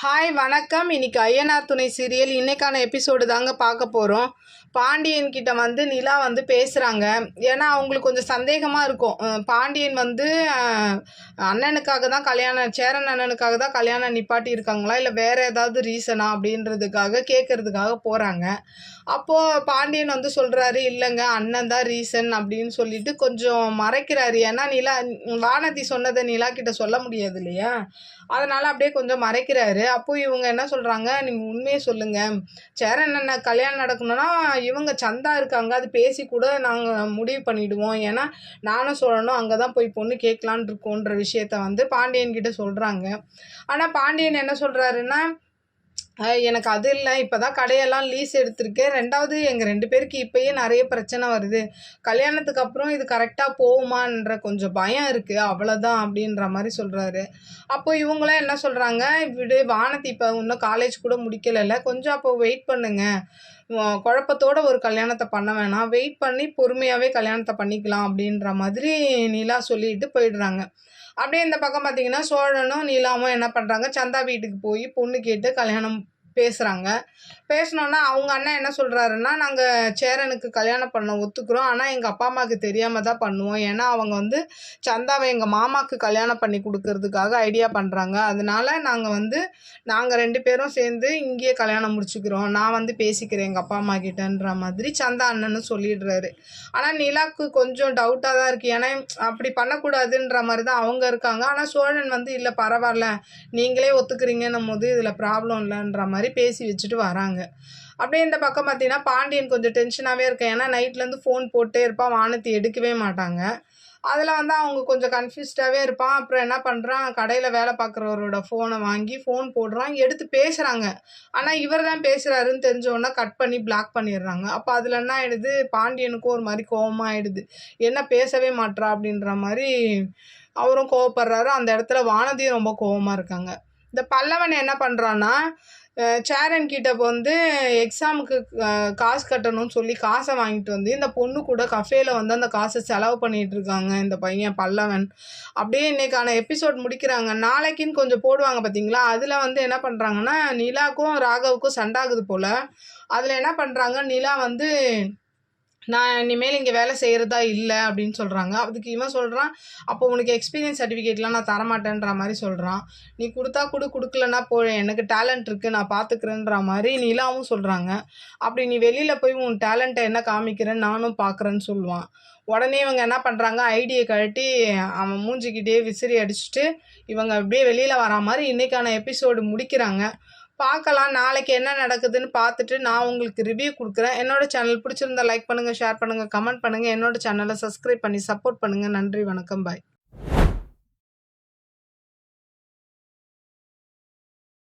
Hi வணக்கம். இன்னைக்கு ஐயனார் துணை சீரியல் இன்னைக்கான எபிசோடு தாங்க பார்க்க போகிறோம். பாண்டியன் கிட்ட வந்து நிலா வந்து பேசுகிறாங்க. ஏன்னா அவங்களுக்கு கொஞ்சம் சந்தேகமாக இருக்கும். பாண்டியன் வந்து அண்ணனுக்காக தான் கல்யாணம், சேரன் அண்ணனுக்காக தான் கல்யாணம் நிப்பாட்டி இருக்காங்களா, இல்லை வேறு ஏதாவது ரீசனா அப்படின்றதுக்காக கேட்கறதுக்காக போகிறாங்க. அப்போது பாண்டியன் வந்து சொல்கிறாரு, இல்லைங்க அண்ணன் தான் ரீசன் அப்படின்னு சொல்லிட்டு கொஞ்சம் மறைக்கிறாரு. ஏன்னா வானதி சொன்னதை நிலா கிட்ட சொல்ல முடியாது இல்லையா, அதனால் அப்படியே கொஞ்சம் மறைக்கிறாரு. அப்போ இவங்க என்ன சொல்கிறாங்க, நீங்கள் உண்மையை சொல்லுங்கள், சேரன் அண்ணன் கல்யாணம் நடக்கணும்னா இவங்க சந்தா இருக்காங்க, அது பேசி கூட நாங்கள் முடிவு பண்ணிவிடுவோம். ஏன்னா நானும் சொல்லணும் அங்கே தான் போய் பொண்ணு கேட்கலான் இருக்கோன்ற விஷயத்த வந்து பாண்டியன் கிட்ட சொல்கிறாங்க. ஆனால் பாண்டியன் என்ன சொல்கிறாருன்னா, எனக்கு அது இல்லை, இப்போ தான் கடையெல்லாம் லீஸ் எடுத்திருக்கேன், ரெண்டாவது எங்கள் 2 பேருக்கு இப்போயே நிறைய பிரச்சனை வருது, கல்யாணத்துக்கு அப்புறம் இது கரெக்டாக போகுமான்ற கொஞ்சம் பயம் இருக்குது, அவ்வளோதான் அப்படின்ற மாதிரி சொல்கிறாரு. அப்போ இவங்களாம் என்ன சொல்கிறாங்க, விடு வானதி இப்போ இன்னும் காலேஜ் கூட முடிக்கலைல்ல, கொஞ்சம் அப்போ வெயிட் பண்ணுங்க, குழப்பத்தோட ஒரு கல்யாணத்தை பண்ண வேணாம், வெயிட் பண்ணி பொறுமையாகவே கல்யாணத்தை பண்ணிக்கலாம் அப்படின்ற மாதிரி நிலா சொல்லிட்டு போயிடுறாங்க. அப்படியே இந்த பக்கம் பார்த்தீங்கன்னா சோழனும் நீலாவும் என்ன பண்ணுறாங்க, சந்தா வீட்டுக்கு போய் பொண்ணு கேட்டு கல்யாணம் பேசுகிறாங்க. பேசினோன்னா அவங்க அண்ணன் என்ன சொல்கிறாருன்னா, நாங்கள் சேரனுக்கு கல்யாணம் பண்ண ஒத்துக்கிறோம், ஆனால் எங்கள் அப்பா அம்மாவுக்கு தெரியாமல் தான் பண்ணுவோம். ஏன்னா அவங்க வந்து சந்தாவை எங்கள் மாமாவுக்கு கல்யாணம் பண்ணி கொடுக்கறதுக்காக ஐடியா பண்ணுறாங்க. அதனால நாங்கள் 2 பேரும் சேர்ந்து இங்கேயே கல்யாணம் முடிச்சுக்கிறோம், நான் வந்து பேசிக்கிறேன் எங்கள் அப்பா அம்மா கிட்டன்ற மாதிரி சந்தா அண்ணன்னு சொல்லிடுறாரு. ஆனால் நிலாவுக்கு கொஞ்சம் டவுட்டாக தான் இருக்குது. ஏன்னா அப்படி பண்ணக்கூடாதுன்ற மாதிரி தான் அவங்க இருக்காங்க. ஆனால் சோழன் வந்து இல்லை பரவாயில்ல, நீங்களே ஒத்துக்கிறீங்கன்னும் போது இதில் ப்ராப்ளம் இல்லைன்ற மாதிரி பேசி வச்சுட்டு வராங்க. அப்படியே இந்த பக்கம் பார்த்தீங்கன்னா பாண்டியன் கொஞ்சம் டென்ஷனாகவே இருக்கேன். ஏன்னா நைட்லேருந்து ஃபோன் போட்டே இருப்பான், வானதி எடுக்கவே மாட்டாங்க. அதில் வந்து அவங்க கொஞ்சம் கன்ஃபியூஸ்டாகவே இருப்பான். அப்புறம் என்ன பண்ணுறான், கடையில் வேலை பார்க்குறவரோட ஃபோனை வாங்கி ஃபோன் போடுறான், எடுத்து பேசுகிறாங்க. ஆனால் இவர் தான் பேசுகிறாருன்னு தெரிஞ்சவொடனே கட் பண்ணி பிளாக் பண்ணிடுறாங்க. அப்போ அதில் என்ன ஆகிடுது, பாண்டியனுக்கும் ஒரு மாதிரி கோவமாக ஆகிடுது, என்ன பேசவே மாட்றா அப்படின்ற மாதிரி அவரும் கோவப்படுறாரு. அந்த இடத்துல வானதியும் ரொம்ப கோவமாக இருக்காங்க. இந்த பல்லவன் என்ன பண்ணுறான்னா, சேரன் கிட்ட வந்து எக்ஸாமுக்கு காசு கட்டணும்னு சொல்லி காசை வாங்கிட்டு வந்து இந்த பொண்ணு கூட கஃபேல வந்து அந்த காசை செலவு பண்ணிகிட்டு இருக்காங்க இந்த பையன் பல்லவன். அப்படியே இன்னைக்கான எபிசோட் முடிக்கிறாங்க. நாளைக்குன்னு கொஞ்சம் போடுவாங்க பார்த்தீங்களா, அதில் வந்து என்ன பண்ணுறாங்கன்னா, நிலாவுக்கும் ராகவுக்கும் சண்டாகுது போல். அதில் என்ன பண்ணுறாங்க, நிலா வந்து நான் இனிமேல் இங்கே வேலை செய்கிறதா இல்லை அப்படின்னு சொல்கிறாங்க. அதுக்கு இவன் சொல்கிறான், அப்போ உனக்கு எக்ஸ்பீரியன்ஸ் சர்டிஃபிகேட்லாம் நான் தரமாட்டேன்ற மாதிரி சொல்கிறான். நீ கொடுத்தா கொடுக்கலன்னா எனக்கு டேலண்ட் இருக்குது, நான் பார்த்துக்கிறேன்ற மாதிரி நிலாவும் சொல்கிறாங்க. அப்படி நீ வெளியில் போய் உன் டேலண்ட்டை என்ன காமிக்கிறேன்னு நானும் பார்க்குறேன்னு சொல்லுவான். உடனே இவங்க என்ன பண்ணுறாங்க, ஐடியை கழட்டி அவன் மூஞ்சிக்கிட்டே விசிறி அடிச்சுட்டு இவங்க அப்படியே வெளியில் வரா மாதிரி இன்றைக்கான எபிசோடு முடிக்கிறாங்க. பார்க்கலாம் நாளைக்கு என்ன நடக்குதுன்னு பார்த்துட்டு நான் உங்களுக்கு ரிவ்யூ கொடுக்குறேன். என்னோட சேனல் பிடிச்சிருந்தா லைக் பண்ணுங்கள், ஷேர் பண்ணுங்கள், கமெண்ட் பண்ணுங்கள். என்னோட சேனலை சப்ஸ்கிரைப் பண்ணி சப்போர்ட் பண்ணுங்கள். நன்றி, வணக்கம், பாய்.